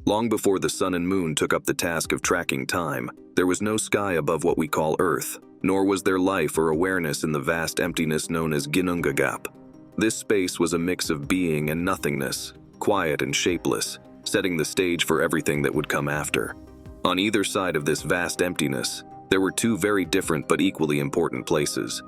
Long before the sun and moon took up the task of tracking time, there was no sky above what we call Earth, nor was there life or awareness in the vast emptiness known as Ginnungagap. This space was a mix of being and nothingness, quiet and shapeless, setting the stage for everything that would come after. On either side of this vast emptiness, there were two very different but equally important places.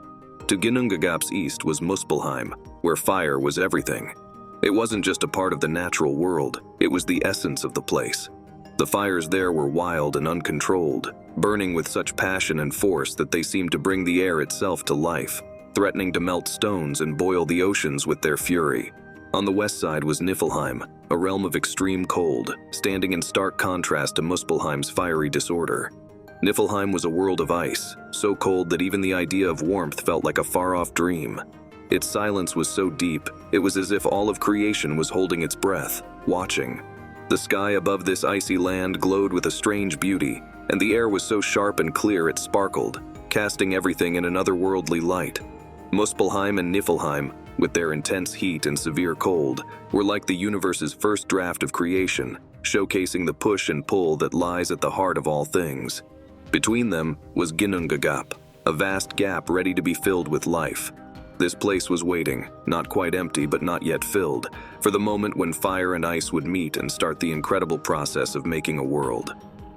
To Ginnungagap's east was Muspelheim, where fire was everything. It wasn't just a part of the natural world, it was the essence of the place. The fires there were wild and uncontrolled, burning with such passion and force that they seemed to bring the air itself to life, threatening to melt stones and boil the oceans with their fury. On the west side was Niflheim, a realm of extreme cold, standing in stark contrast to Muspelheim's fiery disorder. Niflheim was a world of ice, so cold that even the idea of warmth felt like a far-off dream. Its silence was so deep, it was as if all of creation was holding its breath, watching. The sky above this icy land glowed with a strange beauty, and the air was so sharp and clear it sparkled, casting everything in an otherworldly light. Muspelheim and Niflheim, with their intense heat and severe cold, were like the universe's first draft of creation, showcasing the push and pull that lies at the heart of all things. Between them was Ginnungagap, a vast gap ready to be filled with life. This place was waiting, not quite empty but not yet filled, for the moment when fire and ice would meet and start the incredible process of making a world.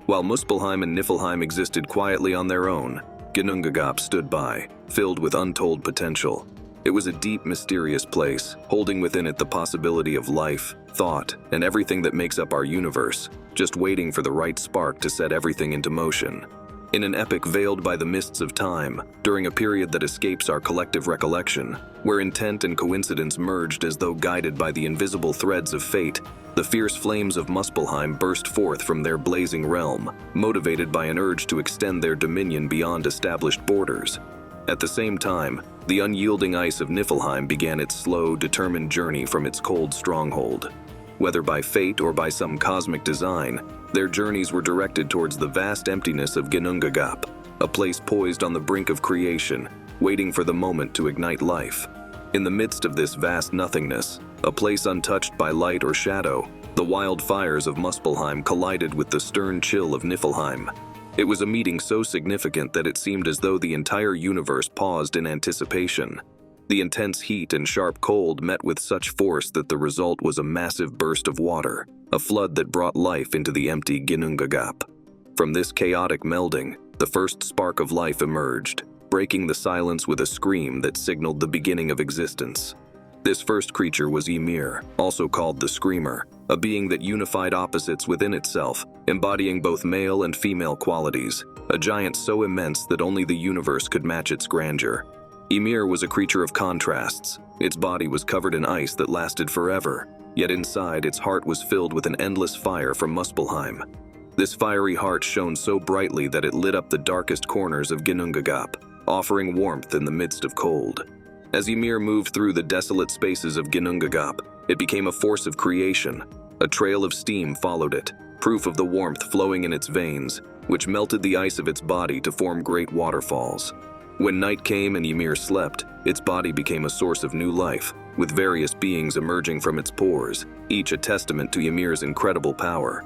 While Muspelheim and Niflheim existed quietly on their own, Ginnungagap stood by, filled with untold potential. It was a deep, mysterious place, holding within it the possibility of life, thought, and everything that makes up our universe, just waiting for the right spark to set everything into motion. In an epic veiled by the mists of time, during a period that escapes our collective recollection, where intent and coincidence merged as though guided by the invisible threads of fate, the fierce flames of Muspelheim burst forth from their blazing realm, motivated by an urge to extend their dominion beyond established borders. At the same time, the unyielding ice of Niflheim began its slow, determined journey from its cold stronghold. Whether by fate or by some cosmic design, their journeys were directed towards the vast emptiness of Ginnungagap, a place poised on the brink of creation, waiting for the moment to ignite life. In the midst of this vast nothingness, a place untouched by light or shadow, the wild fires of Muspelheim collided with the stern chill of Niflheim. It was a meeting so significant that it seemed as though the entire universe paused in anticipation. The intense heat and sharp cold met with such force that the result was a massive burst of water, a flood that brought life into the empty Ginnungagap. From this chaotic melding, the first spark of life emerged, breaking the silence with a scream that signaled the beginning of existence. This first creature was Ymir, also called the Screamer, a being that unified opposites within itself, embodying both male and female qualities, a giant so immense that only the universe could match its grandeur. Ymir was a creature of contrasts. Its body was covered in ice that lasted forever, yet inside its heart was filled with an endless fire from Muspelheim. This fiery heart shone so brightly that it lit up the darkest corners of Ginnungagap, offering warmth in the midst of cold. As Ymir moved through the desolate spaces of Ginnungagap, it became a force of creation. A trail of steam followed it, proof of the warmth flowing in its veins, which melted the ice of its body to form great waterfalls. When night came and Ymir slept, its body became a source of new life, with various beings emerging from its pores, each a testament to Ymir's incredible power.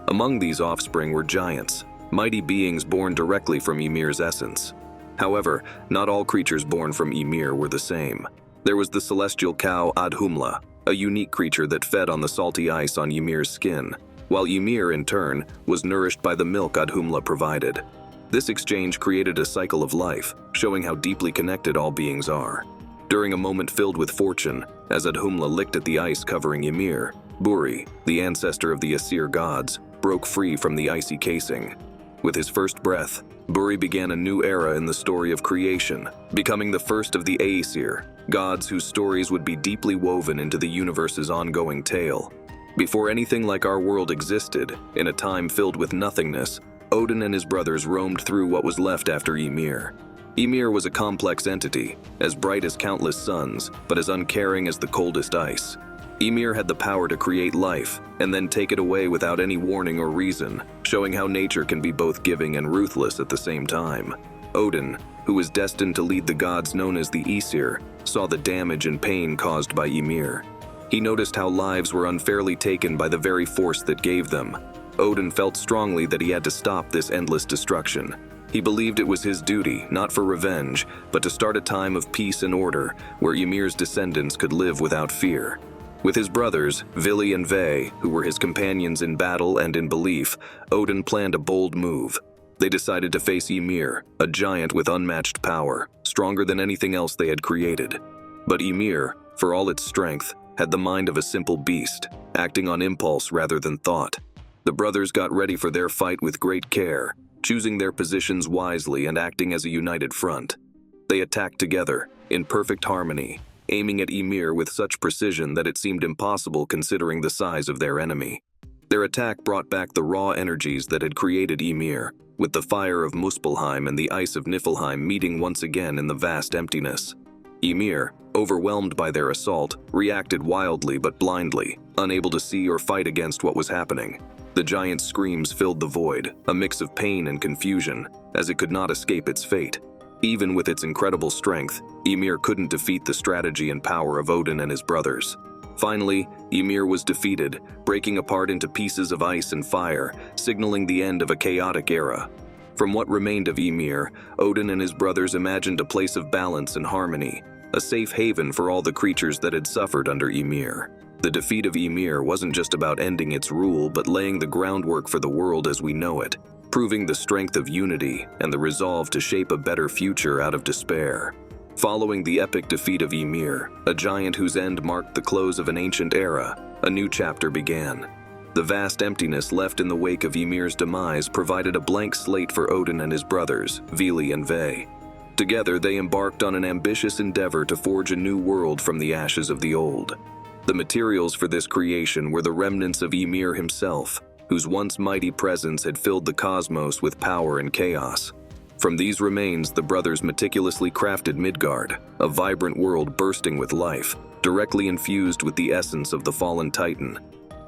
Among these offspring were giants, mighty beings born directly from Ymir's essence. However, not all creatures born from Ymir were the same. There was the celestial cow Adhumla, a unique creature that fed on the salty ice on Ymir's skin, while Ymir, in turn, was nourished by the milk Adhumla provided. This exchange created a cycle of life, showing how deeply connected all beings are. During a moment filled with fortune, as Adhumla licked at the ice covering Ymir, Buri, the ancestor of the Aesir gods, broke free from the icy casing. With his first breath, Buri began a new era in the story of creation, becoming the first of the Aesir, gods whose stories would be deeply woven into the universe's ongoing tale. Before anything like our world existed, in a time filled with nothingness, Odin and his brothers roamed through what was left after Ymir. Ymir was a complex entity, as bright as countless suns, but as uncaring as the coldest ice. Ymir had the power to create life, and then take it away without any warning or reason, showing how nature can be both giving and ruthless at the same time. Odin, who was destined to lead the gods known as the Aesir, saw the damage and pain caused by Ymir. He noticed how lives were unfairly taken by the very force that gave them. Odin felt strongly that he had to stop this endless destruction. He believed it was his duty, not for revenge, but to start a time of peace and order, where Ymir's descendants could live without fear. With his brothers, Vili and Ve, who were his companions in battle and in belief, Odin planned a bold move. They decided to face Ymir, a giant with unmatched power, stronger than anything else they had created. But Ymir, for all its strength, had the mind of a simple beast, acting on impulse rather than thought. The brothers got ready for their fight with great care, choosing their positions wisely and acting as a united front. They attacked together, in perfect harmony, aiming at Ymir with such precision that it seemed impossible considering the size of their enemy. Their attack brought back the raw energies that had created Ymir, with the fire of Muspelheim and the ice of Niflheim meeting once again in the vast emptiness. Ymir, overwhelmed by their assault, reacted wildly but blindly, unable to see or fight against what was happening. The giant's screams filled the void, a mix of pain and confusion, as it could not escape its fate. Even with its incredible strength, Ymir couldn't defeat the strategy and power of Odin and his brothers. Finally, Ymir was defeated, breaking apart into pieces of ice and fire, signaling the end of a chaotic era. From what remained of Ymir, Odin and his brothers imagined a place of balance and harmony, a safe haven for all the creatures that had suffered under Ymir. The defeat of Ymir wasn't just about ending its rule, but laying the groundwork for the world as we know it, proving the strength of unity and the resolve to shape a better future out of despair. Following the epic defeat of Ymir, a giant whose end marked the close of an ancient era, a new chapter began. The vast emptiness left in the wake of Ymir's demise provided a blank slate for Odin and his brothers, Vili and Ve. Together, they embarked on an ambitious endeavor to forge a new world from the ashes of the old. The materials for this creation were the remnants of Ymir himself, whose once mighty presence had filled the cosmos with power and chaos. From these remains, the brothers meticulously crafted Midgard, a vibrant world bursting with life, directly infused with the essence of the fallen Titan.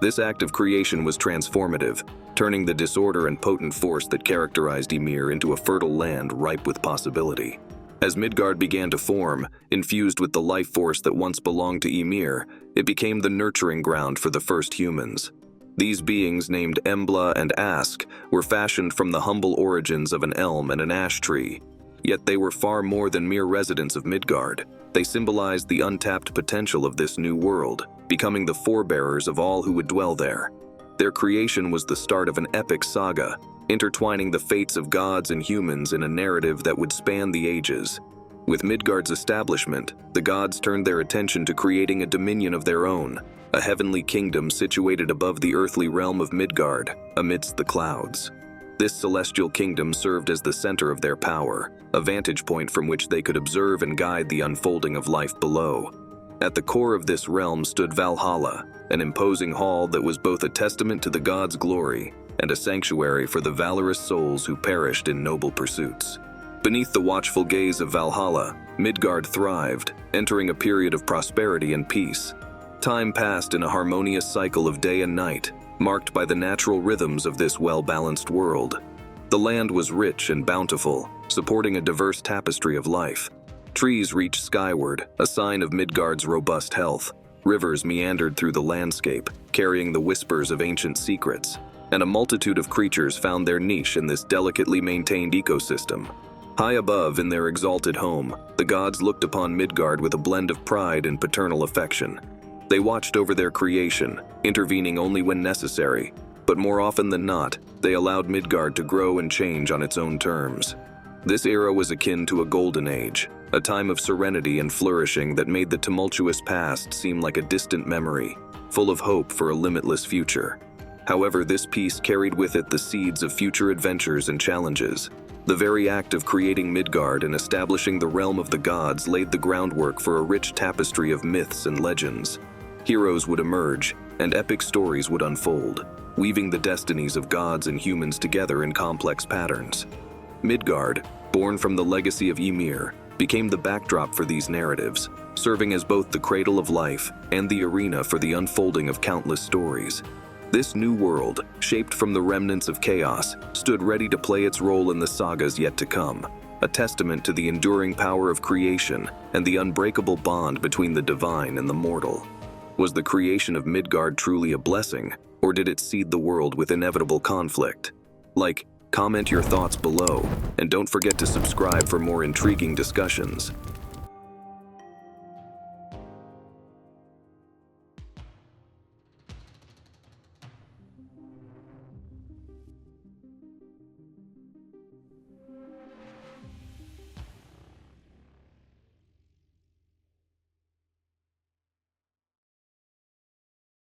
This act of creation was transformative, turning the disorder and potent force that characterized Ymir into a fertile land ripe with possibility. As Midgard began to form, infused with the life force that once belonged to Ymir, it became the nurturing ground for the first humans. These beings, named Embla and Ask, were fashioned from the humble origins of an elm and an ash tree. Yet they were far more than mere residents of Midgard. They symbolized the untapped potential of this new world, becoming the forebearers of all who would dwell there. Their creation was the start of an epic saga, intertwining the fates of gods and humans in a narrative that would span the ages. With Midgard's establishment, the gods turned their attention to creating a dominion of their own, a heavenly kingdom situated above the earthly realm of Midgard, amidst the clouds. This celestial kingdom served as the center of their power, a vantage point from which they could observe and guide the unfolding of life below. At the core of this realm stood Valhalla, an imposing hall that was both a testament to the gods' glory and a sanctuary for the valorous souls who perished in noble pursuits. Beneath the watchful gaze of Valhalla, Midgard thrived, entering a period of prosperity and peace. Time passed in a harmonious cycle of day and night, marked by the natural rhythms of this well-balanced world. The land was rich and bountiful, supporting a diverse tapestry of life. Trees reached skyward, a sign of Midgard's robust health. Rivers meandered through the landscape, carrying the whispers of ancient secrets, and a multitude of creatures found their niche in this delicately maintained ecosystem. High above, in their exalted home, the gods looked upon Midgard with a blend of pride and paternal affection. They watched over their creation, intervening only when necessary, but more often than not, they allowed Midgard to grow and change on its own terms. This era was akin to a golden age, a time of serenity and flourishing that made the tumultuous past seem like a distant memory, full of hope for a limitless future. However, this peace carried with it the seeds of future adventures and challenges. The very act of creating Midgard and establishing the realm of the gods laid the groundwork for a rich tapestry of myths and legends. Heroes would emerge, and epic stories would unfold, weaving the destinies of gods and humans together in complex patterns. Midgard, born from the legacy of Ymir, became the backdrop for these narratives, serving as both the cradle of life and the arena for the unfolding of countless stories. This new world, shaped from the remnants of chaos, stood ready to play its role in the sagas yet to come, a testament to the enduring power of creation and the unbreakable bond between the divine and the mortal. Was the creation of Midgard truly a blessing, or did it seed the world with inevitable conflict? Comment your thoughts below, and don't forget to subscribe for more intriguing discussions.